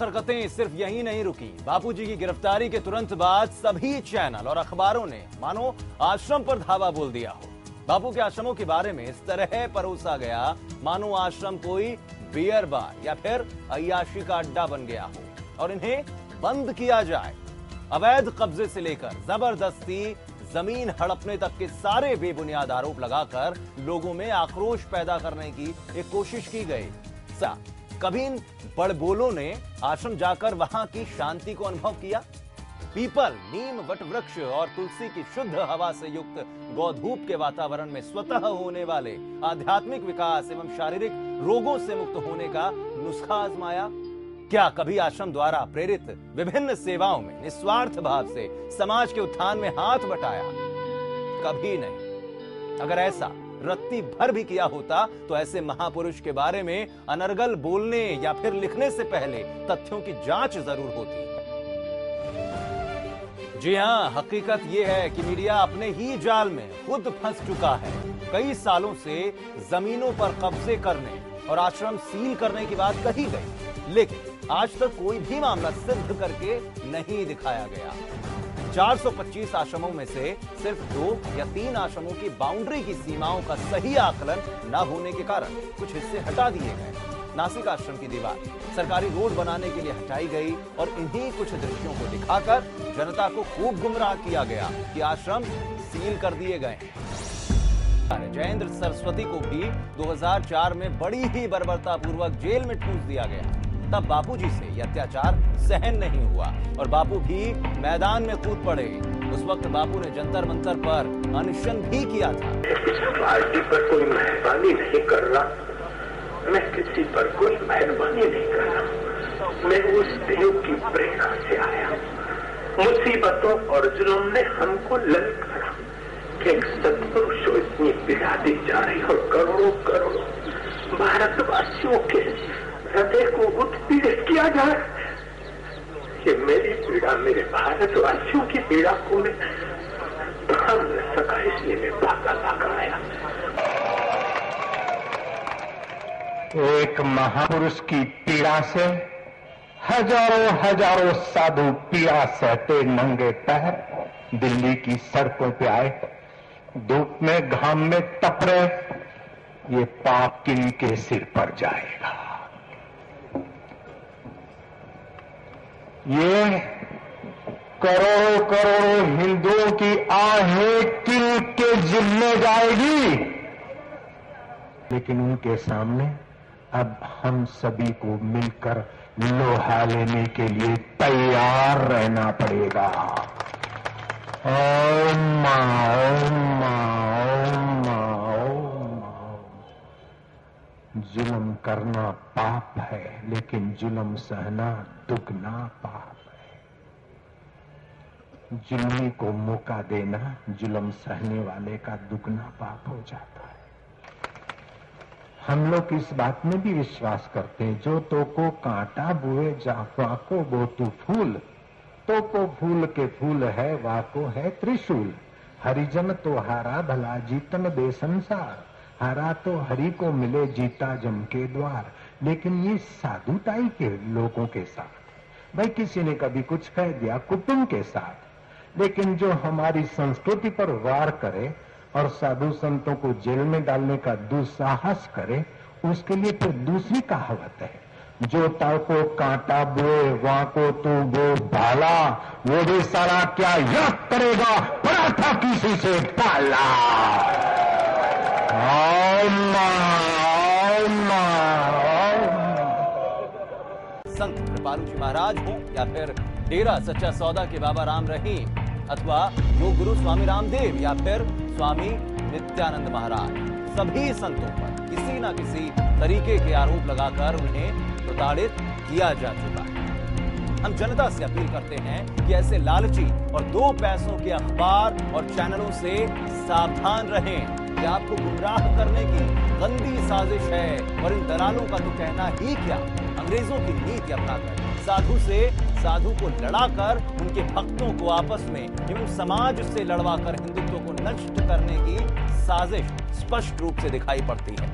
हरकतें सिर्फ यहीं नहीं रुकी। बापूजी की गिरफ्तारी के तुरंत बाद सभी चैनल और अखबारों ने मानो आश्रम पर धावा बोल दिया हो। बापू के आश्रमों के बारे में इस तरह परोसा गया मानो आश्रम कोई बियर बार या फिर अय्याशी का अड्डा बन गया हो और इन्हें बंद किया जाए। अवैध कब्जे से लेकर जबरदस्ती जमीन हड़पने तक के सारे बेबुनियाद आरोप लगाकर लोगों में आक्रोश पैदा करने की एक कोशिश की गई। कभी इन बड़बोलों ने आश्रम जाकर वहां की शांति को अनुभव किया? पीपल, नीम, वटवृक्ष और तुलसी की शुद्ध हवा से युक्त गौधूप के वातावरण में स्वतः होने वाले आध्यात्मिक विकास एवं शारीरिक रोगों से मुक्त होने का नुस्खा आजमाया? क्या कभी आश्रम द्वारा प्रेरित विभिन्न सेवाओं में निस्वार्थ भाव से समाज के उत्थान में हाथ बटाया? कभी नहीं। अगर ऐसा रत्ती भर भी किया होता तो ऐसे महापुरुष के बारे में अनर्गल बोलने या फिर लिखने से पहले तथ्यों की जांच जरूर होती। जी हां, हकीकत यह है कि मीडिया अपने ही जाल में खुद फंस चुका है। कई सालों से जमीनों पर कब्जे करने और आश्रम सील करने की बात कही गई, लेकिन आज तक कोई भी मामला सिद्ध करके नहीं दिखाया गया। 425 आश्रमों में से सिर्फ 2 या 3 आश्रमों की बाउंड्री की सीमाओं का सही आकलन न होने के कारण कुछ हिस्से हटा दिए गए। नासिक आश्रम की दीवार सरकारी रोड बनाने के लिए हटाई गई और इन्हीं कुछ दृश्यों को दिखाकर जनता को खूब गुमराह किया गया कि आश्रम सील कर दिए गए। जयेंद्र सरस्वती को भी 2004 में बड़ी ही बर्बरता पूर्वक जेल में ठूंस दिया गया। तब बापूजी से यह अत्याचार सहन नहीं हुआ और बापू भी मैदान में कूद पड़े। उस वक्त बापू ने जंतर मंतर पर अनशन भी किया था। इस पार्टी पर कोई मेहरबानी नहीं कर रहा, मैं किसी पर कोई मेहरबानी नहीं कर रहा। मैं उस देव की प्रेरणा से आया। मुसीबतों और जुल्म ने हमको ललक करा कि एक सत्पुरुष को इतनी पीड़ा दी जा रही और करोड़ों करोड़ों भारतवासियों के हृदय को उत्पीड़ित किया जाए। कि मेरी पीड़ा, मेरे भारतवासियों की पीड़ा को मैं थाम न सका, इसलिए मैं भागा आया। एक महापुरुष की पीड़ा से हजारों साधु पीड़ा सहते नंगे पैर दिल्ली की सड़कों पे आए। धूप में घाम में तप रहे, ये पाप किनके सिर पर जाएगा? ये करोड़ों हिंदुओं की आहें किनके जिम्मे जाएगी? लेकिन उनके सामने अब हम सभी को मिलकर लोहा लेने के लिए तैयार रहना पड़ेगा। ओम मां, ओम मां, ओम मां, ओम मां। जुल्म करना पाप है, लेकिन जुल्म सहना दुगना पाप है। जुल्मी को मौका देना जुल्म सहने वाले का दुगना पाप हो जाता है। हम लोग इस बात में भी विश्वास करते हैं, जो तो को कांटा बुए जाफा को बो तू फूल, तो को फूल के फूल है वाको है त्रिशूल। हरिजन तो हारा भला जीतन दे संसार, हारा तो हरि को मिले जीता जम के द्वार। लेकिन ये साधुताई के लोगों के साथ, भाई किसी ने कभी कुछ कह दिया कुटुंब के साथ, लेकिन जो हमारी संस्कृति पर वार करे और साधु संतों को जेल में डालने का दुस्साहस करे, उसके लिए फिर दूसरी कहावत है, जो ताव को कांटा बोए वहां को तू बो भाला, वो भी सारा क्या याद करेगा पराठा किसी से पाला। संत कृपालु जी महाराज हो या फिर डेरा सच्चा सौदा के बाबा राम रहीम, अथवा योग गुरु स्वामी रामदेव या फिर स्वामी नित्यानंद महाराज, सभी संतों पर किसी न किसी तरीके के आरोप लगाकर उन्हें प्रताड़ित किया जा चुका है। हम जनता से अपील करते हैं कि ऐसे लालची और 2 पैसों के अखबार और चैनलों से सावधान रहें। कि आपको गुमराह करने की गंदी साजिश है और इन दलालों का तो कहना ही क्या, अंग्रेजों की नीति अपनाकर साधु को लड़ाकर उनके भक्तों को आपस में एवं समाज से लड़वाकर हिंदुत्व को नष्ट करने की साजिश स्पष्ट रूप से दिखाई पड़ती है।